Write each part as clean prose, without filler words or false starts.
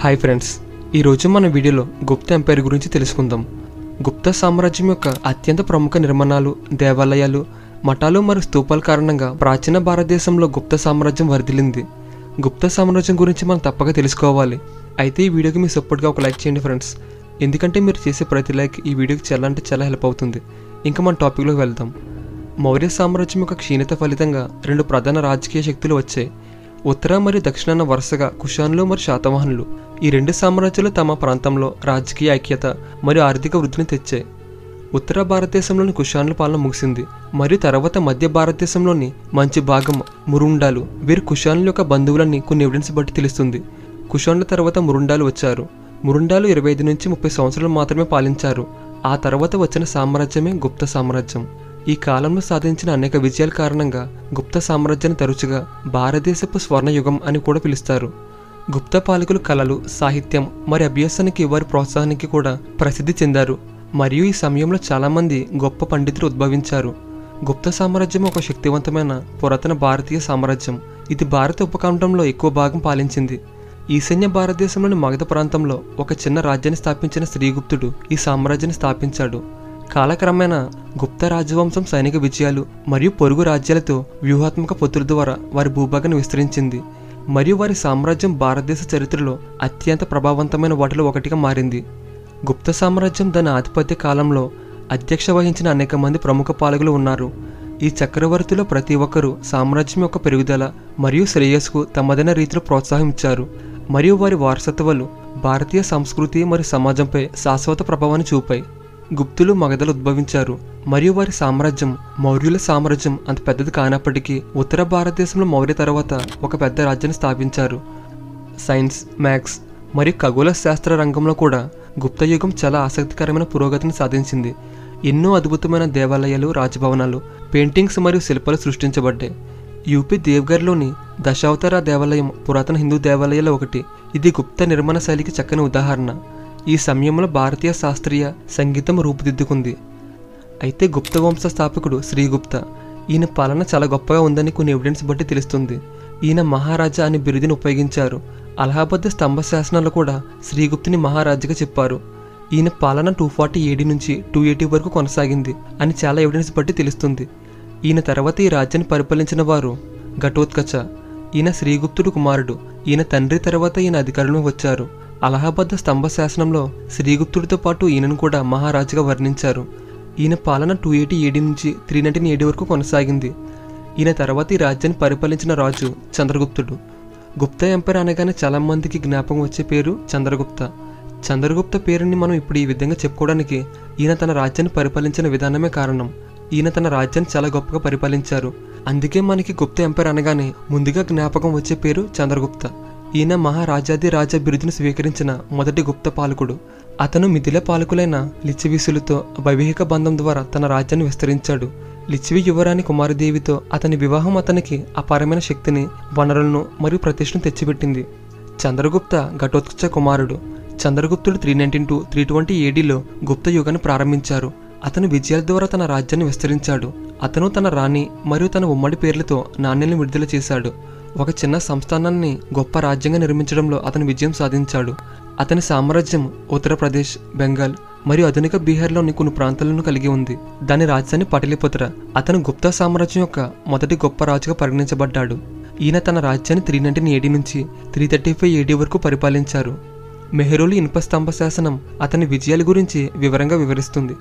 Hi friends, ఈరోజు మన వీడియోలో గుప్త ఎంపైర్ గురించి తెలుసుకుందాం. గుప్త సామ్రాజ్యం యొక్క అత్యంత ప్రముఖ నిర్మాణాలు, దేవాలయాలు, మఠాలు మరియు స్తూపాల కారణంగా ప్రాచీన భారతదేశంలో గుప్త సామ్రాజ్యం వర్ధిల్లింది. గుప్త సామ్రాజ్యం గురించి మనం తప్పక తెలుసుకోవాలి. అయితే ఈ వీడియోకి మీ సపోర్ట్గా ఒక లైక్ చేయండి ఫ్రెండ్స్, ఎందుకంటే మీరు చేసే ప్రతి లైక్ ఈ వీడియోకి చాలా హెల్ప్ అవుతుంది. ఇంకా మన టాపిక్లోకి వెళ్దాం. మౌర్య సామ్రాజ్యం యొక్క క్షీణత ఫలితంగా రెండు ప్రధాన రాజకీయ శక్తులు వచ్చాయి. ఉత్తర మరియు దక్షిణాన వరుసగా కుషాన్లు మరియు శాతవాహనులు. ఈ రెండు సామ్రాజ్యాలు తమ ప్రాంతంలో రాజకీయ ఐక్యత మరియు ఆర్థిక వృద్ధిని తెచ్చాయి. ఉత్తర భారతదేశంలోని కుషాన్ల పాలన ముగిసింది మరియు తర్వాత మధ్య భారతదేశంలోని మంచి భాగం మురుండాలు. వీరు కుషాన్ల యొక్క బంధువులని కొన్ని ఎవిడెన్స్ బట్టి తెలుస్తుంది. కుషాన్ల తర్వాత మురుండాలు వచ్చారు. మురుండాలు 25 నుంచి 30 సంవత్సరాలు మాత్రమే పాలించారు. ఆ తర్వాత వచ్చిన సామ్రాజ్యమే గుప్త సామ్రాజ్యం. ఈ కాలంలో సాధించిన అనేక విజయాల కారణంగా గుప్త సామ్రాజ్యాన్ని తరచుగా భారతదేశపు స్వర్ణయుగం అని కూడా పిలుస్తారు. గుప్త పాలకులు కళలు, సాహిత్యం మరియు అభ్యాసానికి వారి ప్రోత్సాహానికి కూడా ప్రసిద్ధి చెందారు మరియు ఈ సమయంలో చాలామంది గొప్ప పండితులు ఉద్భవించారు. గుప్త సామ్రాజ్యం ఒక శక్తివంతమైన పురాతన భారతీయ సామ్రాజ్యం. ఇది భారత ఉపఖండంలో ఎక్కువ భాగం పాలించింది. ఈశాన్య భారతదేశంలోని మగధ ప్రాంతంలో ఒక చిన్న రాజ్యాన్ని స్థాపించిన శ్రీగుప్తుడు ఈ సామ్రాజ్యాన్ని స్థాపించాడు. కాలక్రమేణా గుప్త రాజవంశం సైనిక విజయాలు మరియు పొరుగు రాజ్యాలతో వ్యూహాత్మక పొత్తుల ద్వారా వారి భూభాగాన్ని విస్తరించింది మరియు వారి సామ్రాజ్యం భారతదేశ చరిత్రలో అత్యంత ప్రభావవంతమైన వాటిలో ఒకటిగా మారింది. గుప్త సామ్రాజ్యం దాని ఆధిపత్య కాలంలో అధ్యక్ష వహించిన అనేక మంది ప్రముఖ పాలకులు ఉన్నారు. ఈ చక్రవర్తులు ప్రతి ఒక్కరూ సామ్రాజ్యం యొక్క పెరుగుదల మరియు శ్రేయస్సుకు తమదైన రీతిలో ప్రోత్సాహం ఇచ్చారు మరియు వారి వారసత్వాలు భారతీయ సంస్కృతి మరియు సమాజంపై శాశ్వత ప్రభావాన్ని చూపాయి. గుప్తులు మగధలు ఉద్భవించారు మరియు వారి సామ్రాజ్యం మౌర్యుల సామ్రాజ్యం అంత పెద్దది కానప్పటికీ ఉత్తర భారతదేశంలో మౌర్య తర్వాత ఒక పెద్ద రాజ్యాన్ని స్థాపించారు. సైన్స్, మ్యాథ్స్ మరియు ఖగోళ శాస్త్ర రంగంలో కూడా గుప్త యుగం చాలా ఆసక్తికరమైన పురోగతిని సాధించింది. ఎన్నో అద్భుతమైన దేవాలయాలు, రాజభవనాలు, పెయింటింగ్స్ మరియు శిల్పాలు సృష్టించబడ్డాయి. యూపీ దేవ్గర్లోని దశావతార దేవాలయం పురాతన హిందూ దేవాలయాల్లో ఒకటి. ఇది గుప్త నిర్మాణ శైలికి చక్కని ఉదాహరణ. ఈ సమయంలో భారతీయ శాస్త్రీయ సంగీతం రూపుదిద్దుకుంది. అయితే గుప్త వంశ స్థాపకుడు శ్రీగుప్త. ఈయన పాలన చాలా గొప్పగా ఉందని కొన్ని ఎవిడెన్స్ బట్టి తెలుస్తుంది. ఈయన మహారాజా అని బిరుదుని ఉపయోగించారు. అలహాబాద్ స్తంభ శాసనాలు కూడా శ్రీగుప్తుని మహారాజుగా చెప్పారు. ఈయన పాలన 240 AD నుంచి 280 వరకు కొనసాగింది అని చాలా ఎవిడెన్స్ బట్టి తెలుస్తుంది. ఈయన తర్వాత ఈ రాజ్యాన్ని పరిపాలించిన వారు ఘటోత్కచ. ఈయన శ్రీగుప్తుడు కుమారుడు. ఈయన తండ్రి తర్వాత ఈయన అధికారంలో వచ్చారు. అలహాబాద్ స్తంభ శాసనంలో శ్రీగుప్తుడితో పాటు ఈయనను కూడా మహారాజుగా వర్ణించారు. ఈయన పాలన 280 AD నుంచి 319 AD వరకు కొనసాగింది. ఈయన తర్వాత ఈ రాజ్యాన్ని పరిపాలించిన రాజు చంద్రగుప్తుడు. గుప్త ఎంపైర్ అనగానే చాలా మందికి జ్ఞాపకం వచ్చే పేరు చంద్రగుప్త. చంద్రగుప్త పేరుని మనం ఇప్పుడు ఈ విధంగా చెప్పుకోవడానికి ఈయన తన రాజ్యాన్ని పరిపాలించిన విధానమే కారణం. ఈయన తన రాజ్యాన్ని చాలా గొప్పగా పరిపాలించారు. అందుకే మనకి గుప్త ఎంపైర్ అనగానే ముందుగా జ్ఞాపకం వచ్చే పేరు చంద్రగుప్త. ఈయన మహారాజాది రాజా బిరుదును స్వీకరించిన మొదటి గుప్త పాలకుడు. అతను మిథిల పాలకులైన లిచ్చివీసులతో వైవాహిక బంధం ద్వారా తన రాజ్యాన్ని విస్తరించాడు. లిచ్చివి యువరాణి కుమారదేవితో అతని వివాహం అతనికి అపారమైన శక్తిని, వనరులను మరియు ప్రతిష్టను తెచ్చిపెట్టింది. చంద్రగుప్త ఘటోత్కచ కుమారుడు. చంద్రగుప్తుడు 319 to 320 ADలో గుప్త యుగాన్ని ప్రారంభించారు. అతను విజయాల ద్వారా తన రాజ్యాన్ని విస్తరించాడు. అతను తన రాణి మరియు తన ఉమ్మడి పేర్లతో నాణ్యాలను విడుదల చేశాడు. ఒక చిన్న సంస్థానాన్ని గొప్ప రాజ్యంగా నిర్మించడంలో అతను విజయం సాధించాడు. అతని సామ్రాజ్యం ఉత్తరప్రదేశ్, బెంగాల్ మరియు ఆధునిక బీహార్లోని కొన్ని ప్రాంతాలను కలిగి ఉంది. దాని రాజధాని పటలిపుత్ర. అతను గుప్తా సామ్రాజ్యం యొక్క మొదటి గొప్ప రాజుగా పరిగణించబడ్డాడు. ఈయన తన రాజ్యాన్ని 319 AD నుంచి 335 AD వరకు పరిపాలించారు. మెహ్రౌలి ఇనుప స్తంభ శాసనం అతని విజయాల గురించి వివరంగా వివరిస్తుంది.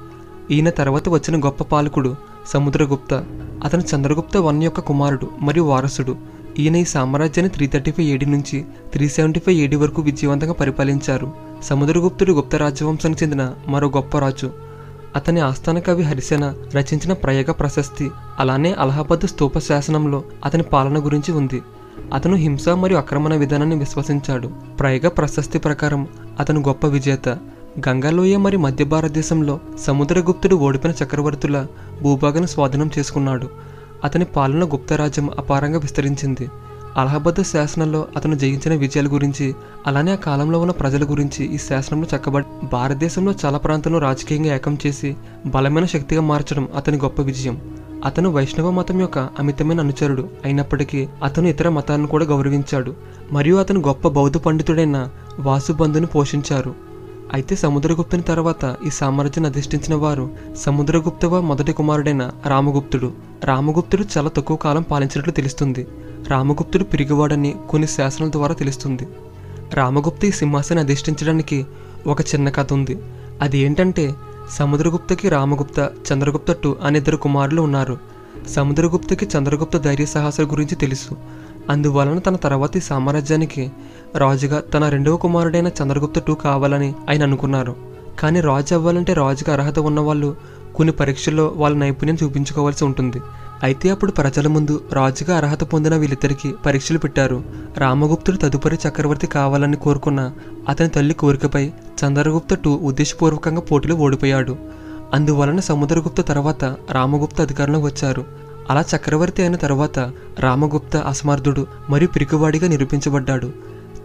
ఈయన తర్వాత వచ్చిన గొప్ప పాలకుడు సముద్రగుప్త. అతను చంద్రగుప్త I యొక్క కుమారుడు మరియు వారసుడు. ఈయన ఈ సామ్రాజ్యాన్ని 335 AD నుంచి 375 AD వరకు విజయవంతంగా పరిపాలించారు. సముద్రగుప్తుడు గుప్త రాజవంశానికి చెందిన మరో గొప్ప రాజు. అతని ఆస్థాన కవి హరిసేన రచించిన ప్రయాగ ప్రశస్తి, అలానే అలహాబాద్ స్తూప శాసనంలో అతని పాలన గురించి ఉంది. అతను హింస మరియు ఆక్రమణ విధానాన్ని విశ్వసించాడు. ప్రయాగ ప్రశస్తి ప్రకారం అతను గొప్ప విజేత. గంగాలోయ మరియు మధ్య భారతదేశంలో సముద్రగుప్తుడు ఓడిపోయిన చక్రవర్తుల భూభాగాన్ని స్వాధీనం చేసుకున్నాడు. అతని పాలన గుప్తరాజ్యం అపారంగా విస్తరించింది. అలహాబాద్ శాసనంలో అతను జయించిన విజయాల గురించి, అలానే ఆ కాలంలో ఉన్న ప్రజల గురించి ఈ శాసనంలో చెక్కబడి భారతదేశంలో చాలా ప్రాంతాలను రాజకీయంగా ఏకం చేసి బలమైన శక్తిగా మార్చడం అతని గొప్ప విజయం. అతను వైష్ణవ మతం యొక్క అమితమైన అనుచరుడు అయినప్పటికీ అతను ఇతర మతాలను కూడా గౌరవించాడు మరియు అతను గొప్ప బౌద్ధ పండితుడైన వాసుబంధుని పోషించారు. అయితే సముద్రగుప్తుని తర్వాత ఈ సామ్రాజ్యాన్ని అధిష్ఠించిన వారు సముద్రగుప్తవ మొదటి కుమారుడైన రామగుప్తుడు. రామగుప్తుడు చాలా తక్కువ కాలం పాలించినట్లు తెలుస్తుంది. రామగుప్తుడు పిరిగివాడని కొన్ని శాసనాల ద్వారా తెలుస్తుంది. రామగుప్త ఈ సింహాసనాన్ని అధిష్ఠించడానికి ఒక చిన్న కథ ఉంది. అది ఏంటంటే, సముద్రగుప్తకి రామగుప్త, చంద్రగుప్త II అనే 2 కుమారులు ఉన్నారు. సముద్రగుప్తకి చంద్రగుప్త ధైర్య సాహసాల గురించి తెలుసు. అందువలన తన తర్వాతి సామ్రాజ్యానికి రాజుగా తన 2వ కుమారుడైన చంద్రగుప్త II కావాలని ఆయన అనుకున్నారు. కానీ రాజు అవ్వాలంటే రాజుగా అర్హత ఉన్నవాళ్ళు కొన్ని పరీక్షల్లో వాళ్ళ నైపుణ్యం చూపించుకోవాల్సి ఉంటుంది. అయితే అప్పుడు ప్రజల ముందు రాజుగా అర్హత పొందిన వీళ్ళిద్దరికీ పరీక్షలు పెట్టారు. రామగుప్తుడు తదుపరి చక్రవర్తి కావాలని కోరుకున్న అతని తల్లి కోరికపై చంద్రగుప్త II ఉద్దేశపూర్వకంగా పోటీలో ఓడిపోయాడు. అందువలన సముద్రగుప్త తర్వాత రామగుప్త అధికారంలోకి వచ్చారు. అలా చక్రవర్తి అయిన తర్వాత రామగుప్త అసమర్థుడు మరియు పిరికివాడిగా నిరూపించబడ్డాడు.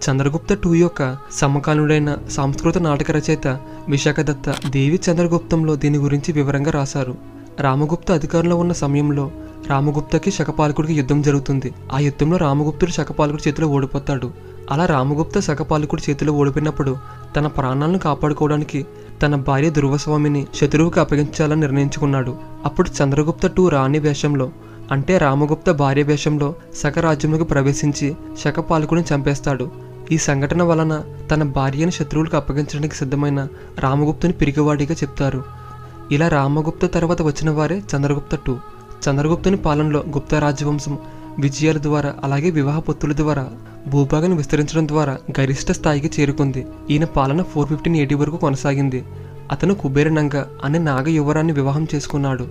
చంద్రగుప్త II యొక్క సమకాలీనుడైన సంస్కృత నాటక రచయిత విశాఖదత్త దేవి చంద్రగుప్తంలో దీని గురించి వివరంగా రాశారు. రామగుప్త అధికారంలో ఉన్న సమయంలో రామగుప్తకి శకపాలకుడికి యుద్ధం జరుగుతుంది. ఆ యుద్ధంలో రామగుప్తుడు శకపాలకుడి చేతిలో ఓడిపోతాడు. అలా రామగుప్త శకపాలకుడి చేతిలో ఓడిపోయినప్పుడు తన ప్రాణాలను కాపాడుకోవడానికి తన భార్య దుర్వస్వామిని శత్రువుకి అప్పగించాలని నిర్ణయించుకున్నాడు. అప్పుడు చంద్రగుప్త II రాణి వేషంలో, అంటే రామగుప్త భార్య వేషంలో శకరాజ్యంలోకి ప్రవేశించి శకపాలకుడిని చంపేస్తాడు. ఈ సంఘటన వలన తన భార్యను శత్రువులకు అప్పగించడానికి సిద్ధమైన రామగుప్తుని పిరికివాడిగా చెప్తారు. ఇలా రామగుప్త తర్వాత వచ్చిన వారే చంద్రగుప్త II. చంద్రగుప్తుని పాలనలో గుప్త రాజవంశం విజయాల ద్వారా అలాగే వివాహ పొత్తుల ద్వారా భూభాగాన్ని విస్తరించడం ద్వారా గరిష్ట స్థాయికి చేరుకుంది. ఈయన పాలన 415 AD వరకు కొనసాగింది. అతను కుబేరనంగ అనే నాగ యువరాన్ని వివాహం చేసుకున్నాడు.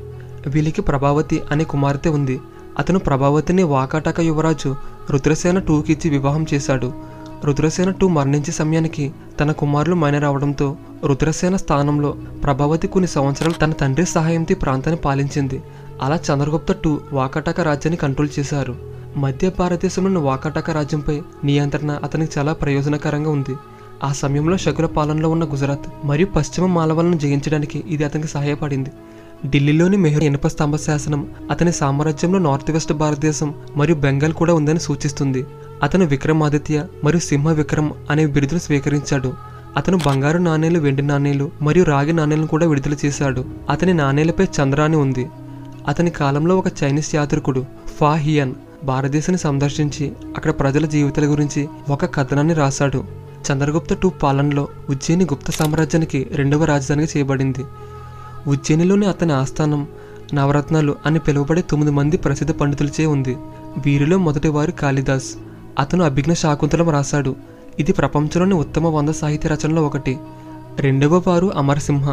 వీళ్ళకి ప్రభావతి అనే కుమార్తె ఉంది. అతను ప్రభావతిని వాకాటక యువరాజు రుద్రసేన IIకి ఇచ్చి వివాహం చేశాడు. రుద్రసేన II మరణించే సమయానికి తన కుమారులు మైనర్ అవడంతో రుద్రసేన స్థానంలో ప్రభావతి కొన్ని సంవత్సరాలు తన తండ్రి సహాయంతో ప్రాంతాన్ని పాలించింది. అలా చంద్రగుప్త II వాకాటక రాజ్యాన్ని కంట్రోల్ చేశారు. మధ్య భారతదేశంలోని వాకాటక రాజ్యంపై నియంత్రణ అతనికి చాలా ప్రయోజనకరంగా ఉంది. ఆ సమయంలో శకుల పాలనలో ఉన్న గుజరాత్ మరియు పశ్చిమ మాలవాలను జయించడానికి ఇది అతనికి సహాయపడింది. ఢిల్లీలోని మెహర్ ఇనుప స్తంభ శాసనం అతని సామ్రాజ్యంలో నార్త్ వెస్ట్ భారతదేశం మరియు బెంగాల్ కూడా ఉందని సూచిస్తుంది. అతను విక్రమాదిత్య మరియు సింహ విక్రమ్ అనే బిరుదును స్వీకరించాడు. అతను బంగారు నాణేలు, వెండి నాణేలు మరియు రాగి నాణేలను కూడా విడుదల చేశాడు. అతని నాణేలపై చంద్ర అని ఉంది. అతని కాలంలో ఒక చైనీస్ యాత్రికుడు ఫా హియన్ భారతదేశాన్ని సందర్శించి అక్కడ ప్రజల జీవితాల గురించి ఒక కథనాన్ని రాశాడు. చంద్రగుప్త II పాలనలో ఉజ్జయిని గుప్త సామ్రాజ్యానికి 2వ రాజధానిగా చేయబడింది. ఉజ్జయినిలోని అతని ఆస్థానం నవరత్నాలు అని పిలువబడే 9 మంది ప్రసిద్ధ పండితులచే ఉంది. వీరిలో మొదటివారు కాళిదాస్. అతను అభిజ్ఞ శాకుంతలం రాశాడు. ఇది ప్రపంచంలోని ఉత్తమ 100 సాహిత్య రచనలో ఒకటి. 2వ వారు అమరసింహ.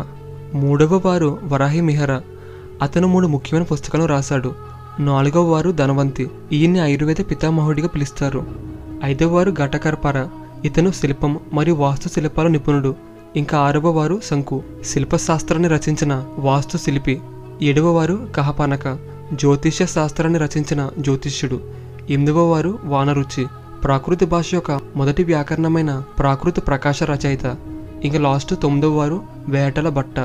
3వ వారు వరాహి మిహర. అతను 3 ముఖ్యమైన పుస్తకాలను రాశాడు. 4వ వారు ధనవంతి. ఈయన్ని ఆయుర్వేద పితామహుడిగా పిలుస్తారు. 5వ వారు ఘటకర్పర. ఇతను శిల్పం మరియు వాస్తు శిల్పాల నిపుణుడు. ఇంకా 6వ వారు శంకు, శిల్పశాస్త్రాన్ని రచించిన వాస్తు శిల్పి. 7వ వారు కహపనక, జ్యోతిష్య శాస్త్రాన్ని రచించిన జ్యోతిష్యుడు. 8వ వారు వానరుచి, ప్రాకృతి భాష యొక్క మొదటి వ్యాకరణమైన ప్రాకృత ప్రకాశ రచయిత. ఇంకా లాస్ట్ 9వ వారు వేటల భట్ట,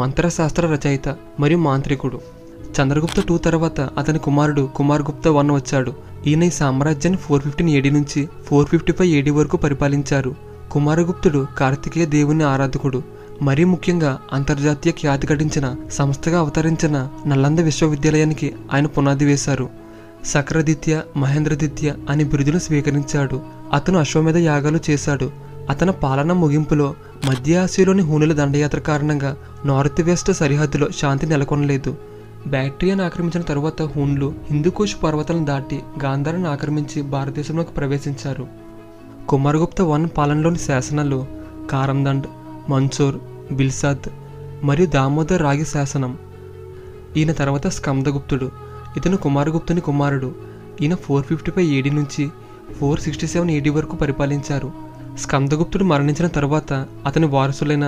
మంత్రశాస్త్ర రచయిత మరియు మాంత్రికుడు. చంద్రగుప్త II తర్వాత అతని కుమారుడు కుమారగుప్త I వచ్చాడు. ఈయన ఈ సామ్రాజ్యాన్ని 415 AD నుంచి 455 AD వరకు పరిపాలించారు. కుమారగుప్తుడు కార్తికేయ దేవుని ఆరాధకుడు. మరీ ముఖ్యంగా అంతర్జాతీయ ఖ్యాతి గడించిన సంస్థగా అవతరించిన నలంద విశ్వవిద్యాలయానికి ఆయన పునాది వేశారు. సక్రదిత్య, మహేంద్రదిత్య అనే బిరుదును స్వీకరించాడు. అతను అశ్వమేధ యాగాలు చేశాడు. అతని పాలన ముగింపులో మధ్య ఆసియాలోని హూనుల దండయాత్ర కారణంగా నార్త్ వెస్ట్ సరిహద్దులో శాంతి నెలకొనలేదు. బ్యాక్ట్రియాను ఆక్రమించిన తరువాత హూన్లు హిందూకుష్ పర్వతాలను దాటి గాంధారాన్ని ఆక్రమించి భారతదేశంలోకి ప్రవేశించారు. కుమారగుప్త I పాలనలోని శాసనాలు కారందండ్, మంచోర్, బిల్సాద్ మరియు దామోదర్ రాగి శాసనం. ఈయన తర్వాత స్కందగుప్తుడు. ఇతను కుమారగుప్తుని కుమారుడు. ఈయన 455 AD నుంచి 467 AD వరకు పరిపాలించారు. స్కందగుప్తుడు మరణించిన తర్వాత అతని వారసులైన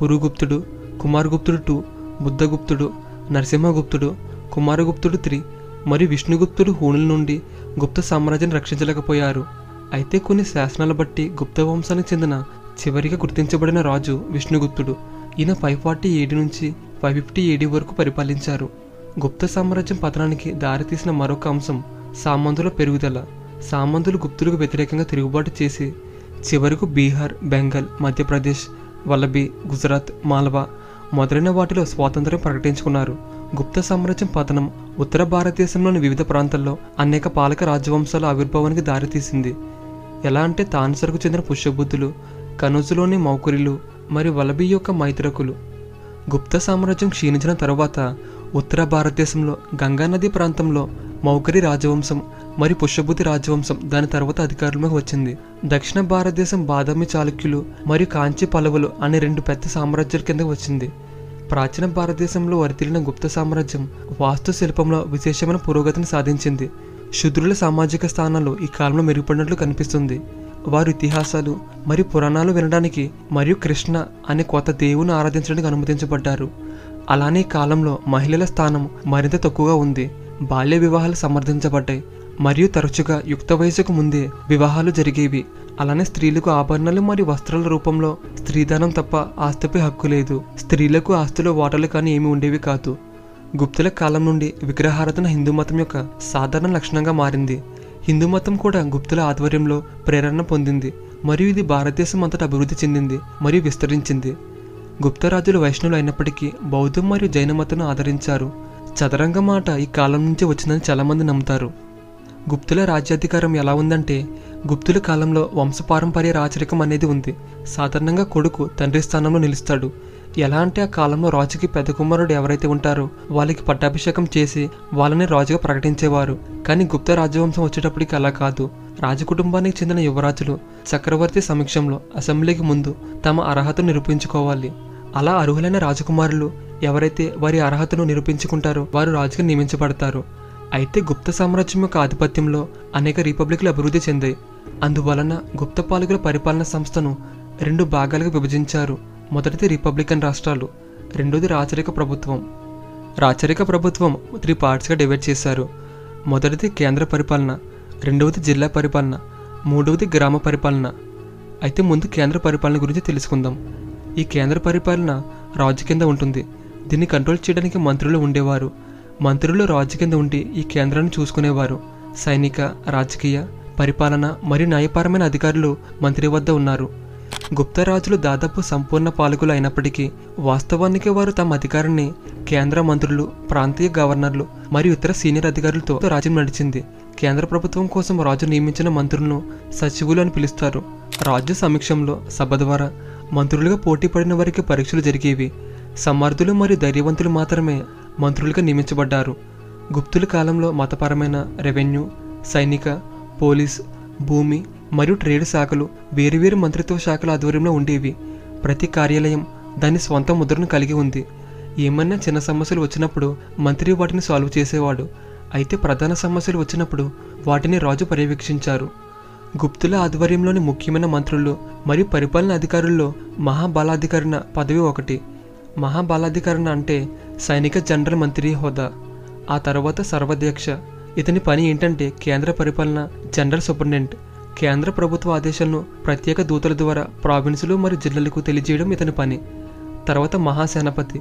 పురుగుప్తుడు, కుమారగుప్తుడు II, బుద్ధగుప్తుడు, నరసింహగుప్తుడు, కుమారగుప్తుడు III మరియు విష్ణుగుప్తుడు హూనుల నుండి గుప్త సామ్రాజ్యాన్ని రక్షించలేకపోయారు. అయితే కొన్ని శాసనాల బట్టి గుప్త వంశానికి చెందిన చివరిగా గుర్తించబడిన రాజు విష్ణుగుప్తుడు. ఈయన 540 AD నుంచి 550 AD వరకు పరిపాలించారు. గుప్త సామ్రాజ్యం పతనానికి దారితీసిన మరొక అంశం సామంతుల పెరుగుదల. సామంతులు గుప్తులకు వ్యతిరేకంగా తిరుగుబాటు చేసి చివరకు బీహార్, బెంగాల్, మధ్యప్రదేశ్, వల్లభి, గుజరాత్, మాల్వా మొదలైన వాటిలో స్వాతంత్ర్యం ప్రకటించుకున్నారు. గుప్త సామ్రాజ్యం పతనం ఉత్తర భారతదేశంలోని వివిధ ప్రాంతాల్లో అనేక పాలక రాజవంశాల ఆవిర్భావానికి దారితీసింది. ఎలా అంటే తాన్సర్కు చెందిన పుష్యబుద్ధులు, కనౌజులోని మౌకురిలు మరియు వల్లభి యొక్క మైత్రకులు. గుప్త సామ్రాజ్యం క్షీణించిన తరువాత ఉత్తర భారతదేశంలో గంగానది ప్రాంతంలో మౌకరి రాజవంశం మరియు పుష్యబుద్ధి రాజవంశం దాని తర్వాత అధికారంలోకి వచ్చింది. దక్షిణ భారతదేశం బాదామి చాళుక్యులు మరియు కాంచి పల్లవులు అనే 2 పెద్ద సామ్రాజ్యాల కిందకు వచ్చింది. ప్రాచీన భారతదేశంలో వరితిల్లిన గుప్త సామ్రాజ్యం వాస్తు శిల్పంలో విశేషమైన పురోగతిని సాధించింది. శూద్రుల సామాజిక స్థానాలు ఈ కాలంలో మెరుగుపడినట్లు కనిపిస్తుంది. వారు ఇతిహాసాలు మరియు పురాణాలు వినడానికి మరియు కృష్ణ అనే కొత్త దేవుని ఆరాధించడానికి అనుమతించబడ్డారు. అలానే ఈ కాలంలో మహిళల స్థానం మరింత తక్కువగా ఉంది. బాల్య వివాహాలు సమర్థించబడ్డాయి మరియు తరచుగా యుక్త వయసుకు ముందే వివాహాలు జరిగేవి. అలానే స్త్రీలకు ఆభరణాలు మరియు వస్త్రాల రూపంలో స్త్రీధనం తప్ప ఆస్తిపై హక్కు లేదు. స్త్రీలకు ఆస్తిలో వాటాలు కానీ ఏమీ ఉండేవి కాదు. గుప్తుల కాలం నుండి విగ్రహారాధన హిందూ మతం యొక్క సాధారణ లక్షణంగా మారింది. హిందూ మతం కూడా గుప్తుల ఆధ్వర్యంలో ప్రేరణ పొందింది మరియు ఇది భారతదేశం అంతటా అభివృద్ధి చెందింది మరియు విస్తరించింది. గుప్త రాజులు వైష్ణవులు అయినప్పటికీ బౌద్ధం మరియు జైన మతాన్ని ఆదరించారు. చదరంగ మాట ఈ కాలం నుంచే వచ్చిందని చాలామంది నమ్ముతారు. గుప్తుల రాజ్యాధికారం ఎలా ఉందంటే గుప్తుల కాలంలో వంశపారంపర్య రాచరికం అనేది ఉంది. సాధారణంగా కొడుకు తండ్రి స్థానంలో నిలుస్తాడు. ఎలా అంటే ఆ కాలంలో రాజుకి పెద్ద కుమారుడు ఎవరైతే ఉంటారో వాళ్ళకి పట్టాభిషేకం చేసి వాళ్ళని రాజుగా ప్రకటించేవారు. కానీ గుప్త రాజవంశం వచ్చేటప్పటికి అలా కాదు. రాజకుటుంబానికి చెందిన యువరాజులు చక్రవర్తి సమక్షంలో అసెంబ్లీకి ముందు తమ అర్హతను నిరూపించుకోవాలి. అలా అర్హులైన రాజకుమారులు ఎవరైతే వారి అర్హతను నిరూపించుకుంటారో వారు రాజుగా నియమించబడతారు. అయితే గుప్త సామ్రాజ్యం యొక్క ఆధిపత్యంలో అనేక రిపబ్లిక్లు అభివృద్ధి చెందాయి. అందువలన గుప్త పాలకుల పరిపాలన సంస్థను 2 భాగాలుగా విభజించారు. మొదటిది రిపబ్లికన్ రాష్ట్రాలు, రెండోది రాచరిక ప్రభుత్వం. రాచరిక ప్రభుత్వం 3 పార్ట్స్గా డివైడ్ చేశారు. మొదటిది కేంద్ర పరిపాలన, రెండవది జిల్లా పరిపాలన, మూడవది గ్రామ పరిపాలన. అయితే ముందు కేంద్ర పరిపాలన గురించి తెలుసుకుందాం. ఈ కేంద్ర పరిపాలన రాజు కింద ఉంటుంది. దీన్ని కంట్రోల్ చేయడానికి మంత్రులు ఉండేవారు. మంత్రులు రాజు కింద ఉండి ఈ కేంద్రాన్ని చూసుకునేవారు. సైనిక, రాజకీయ, పరిపాలన మరియు న్యాయపరమైన అధికారులు మంత్రి వద్ద ఉన్నారు. గుప్త రాజులు దాదాపు సంపూర్ణ పాలకులు అయినప్పటికీ వాస్తవానికి వారు తమ అధికారాన్ని కేంద్ర మంత్రులు, ప్రాంతీయ గవర్నర్లు మరియు ఇతర సీనియర్ అధికారులతో రాజ్యం నడిచింది. కేంద్ర ప్రభుత్వం కోసం రాజు నియమించిన మంత్రులను సచివులు అని పిలుస్తారు. రాజ్య సమక్షంలో సభ ద్వారా మంత్రులుగా పోటీ పడిన వారికి పరీక్షలు జరిగేవి. సమర్థులు మరియు ధైర్యవంతులు మాత్రమే మంత్రులుగా నియమించబడ్డారు. గుప్తుల కాలంలో మతపరమైన, రెవెన్యూ, సైనిక, పోలీస్, భూమి మరియు ట్రేడ్ శాఖలు వేరువేరు మంత్రిత్వ శాఖల ఆధ్వర్యంలో ఉండేవి. ప్రతి కార్యాలయం దాని స్వంత ముద్రను కలిగి ఉంది. ఏమన్నా చిన్న సమస్యలు వచ్చినప్పుడు మంత్రి వాటిని సాల్వ్ చేసేవాడు. అయితే ప్రధాన సమస్యలు వచ్చినప్పుడు వాటిని రాజు పర్యవేక్షించారు. గుప్తుల ఆధ్వర్యంలోని ముఖ్యమైన మంత్రులు మరియు పరిపాలన అధికారుల్లో మహాబలాధికరణ పదవి ఒకటి. మహాబలాధికరణ అంటే సైనిక జనరల్ మంత్రి హోదా. ఆ తర్వాత సర్వాధ్యక్ష. ఇతని పని ఏంటంటే కేంద్ర పరిపాలన జనరల్ సూపరింటెండెంట్. కేంద్ర ప్రభుత్వ ఆదేశాలను ప్రత్యేక దూతల ద్వారా ప్రావిన్సులు మరియు జిల్లాలకు తెలియజేయడం ఇతని పని. తర్వాత మహాసేనాపతి.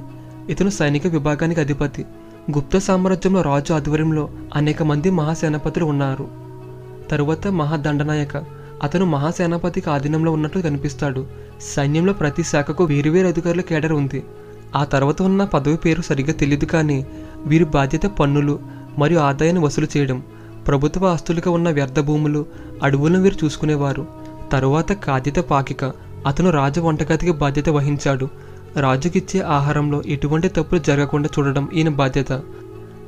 ఇతను సైనిక విభాగానికి అధిపతి. గుప్త సామ్రాజ్యంలో రాజు ఆధ్వర్యంలో అనేక మంది మహాసేనాపతులు ఉన్నారు. తరువాత మహాదండనాయక. అతను మహాసేనాపతికి ఆధీనంలో ఉన్నట్లు కనిపిస్తాడు. సైన్యంలో ప్రతి శాఖకు వేరువేరు అధికారుల కేడర్ ఉంది. ఆ తర్వాత ఉన్న పదవి పేరు సరిగ్గా తెలియదు, కానీ వీరి బాధ్యత పన్నులు మరియు ఆదాయాన్ని వసూలు చేయడం. ప్రభుత్వ ఆస్తులుగా ఉన్న వ్యర్థ భూములు, అడవులను వీరు చూసుకునేవారు. తరువాత కాద్యత పాకిక. అతను రాజు వంటగదికి బాధ్యత వహించాడు. రాజుకిచ్చే ఆహారంలో ఎటువంటి తప్పులు జరగకుండా చూడడం ఈయన బాధ్యత.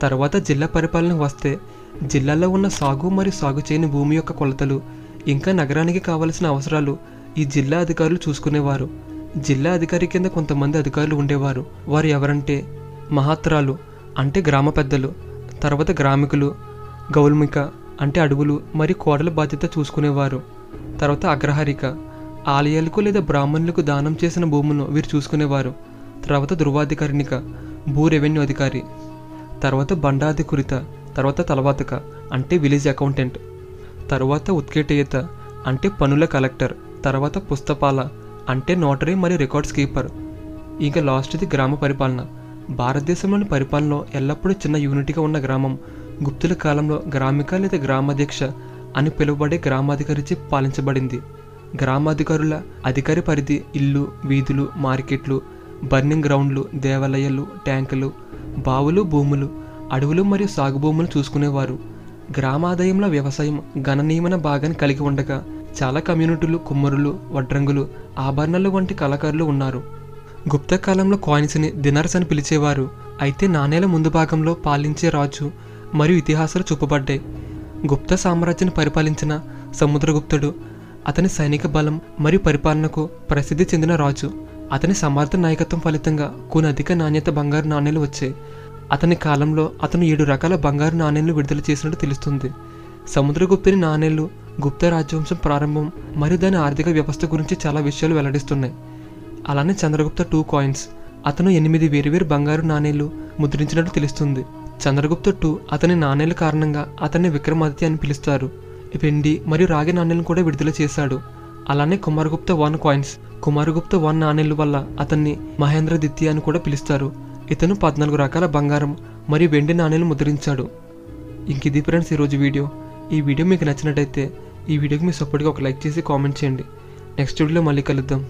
తర్వాత జిల్లా పరిపాలనకు వస్తే జిల్లాలో ఉన్న సాగు మరియు సాగు చేయని భూమి యొక్క కొలతలు, ఇంకా నగరానికి కావలసిన అవసరాలు ఈ జిల్లా అధికారులు చూసుకునేవారు. జిల్లా అధికారి కింద కొంతమంది అధికారులు ఉండేవారు. వారు ఎవరంటే మహాత్రాలు అంటే గ్రామ పెద్దలు, తర్వాత గ్రామికులు, గౌల్మిక అంటే అడవులు మరియు కోటల బాధ్యత చూసుకునేవారు. తర్వాత అగ్రహారిక, ఆలయాలకు లేదా బ్రాహ్మణులకు దానం చేసిన భూములను వీరు చూసుకునేవారు. తర్వాత ధృవాధికారినిక, భూ రెవెన్యూ అధికారి. తర్వాత బండాధికురిత, తర్వాత తలవాతక అంటే విలేజ్ అకౌంటెంట్. తర్వాత ఉత్కేటేయత అంటే పనుల కలెక్టర్. తర్వాత పుస్తపాల అంటే నోటరీ మరియు రికార్డ్స్ కీపర్. ఇంకా లాస్ట్ది గ్రామ పరిపాలన. భారతదేశంలోని పరిపాలనలో ఎల్లప్పుడూ చిన్న యూనిట్గా ఉన్న గ్రామం గుప్తుల కాలంలో గ్రామిక లేదా గ్రామాధ్యక్ష అని పిలువబడే గ్రామాధికారిచే పాలించబడింది. గ్రామాధికారుల అధికారి పరిధి ఇల్లు, వీధులు, మార్కెట్లు, బర్నింగ్ గ్రౌండ్లు, దేవాలయాలు, ట్యాంకులు, బావులు, భూములు, అడవులు మరియు సాగు భూములు చూసుకునేవారు. గ్రామ ఆదాయంలో వ్యవసాయం గణనీయమైన భాగాన్ని కలిగి ఉండగా చాలా కమ్యూనిటీలు కుమ్మరులు, వడ్రంగులు, ఆభరణాలు వంటి కళాకారులు ఉన్నారు. గుప్త కాలంలో కాయిన్స్ని దినార్స్ అని పిలిచేవారు. అయితే నాణేల ముందు భాగంలో పాలించే రాజు మరియు ఇతిహాసాలు చూపబడ్డాయి. గుప్త సామ్రాజ్యాన్ని పరిపాలించిన సముద్రగుప్తుడు అతని సైనిక బలం మరియు పరిపాలనకు ప్రసిద్ధి చెందిన రాజు. అతని సమర్థ నాయకత్వం ఫలితంగా కొన్ని అధిక నాణ్యత బంగారు నాణేలు వచ్చాయి. అతని కాలంలో అతను 7 రకాల బంగారు నాణేలను విడుదల చేసినట్టు తెలుస్తుంది. సముద్రగుప్తుని నాణేలు గుప్త రాజవంశం ప్రారంభం మరియు దాని ఆర్థిక వ్యవస్థ గురించి చాలా విషయాలు వెల్లడిస్తున్నాయి. అలానే చంద్రగుప్త 2 కాయిన్స్ అతను 8 వేరువేరు బంగారు నాణేలు ముద్రించినట్టు తెలుస్తుంది. చంద్రగుప్త 2 అతని నాణేల కారణంగా అతన్ని విక్రమాదిత్య అని పిలుస్తారు. వెండి మరియు రాగి నాణేలను కూడా విడుదల చేశాడు. అలానే కుమారగుప్త 1 కాయిన్స్ కుమారగుప్త 1 నాణేల వల్ల అతన్ని మహేంద్రదిత్య అని కూడా పిలుస్తారు. ఇతను 14 రకాల బంగారం మరియు వెండి నాణేలు ముద్రించాడు. ఇంక ఇది ఫ్రెండ్స్ ఈరోజు వీడియో. ఈ వీడియో మీకు నచ్చినట్టయితే ఈ వీడియోకి మీ సపోర్ట్గా ఒక లైక్ చేసి కామెంట్ చేయండి. నెక్స్ట్ వీడియోలో మళ్ళీ కలుద్దాం.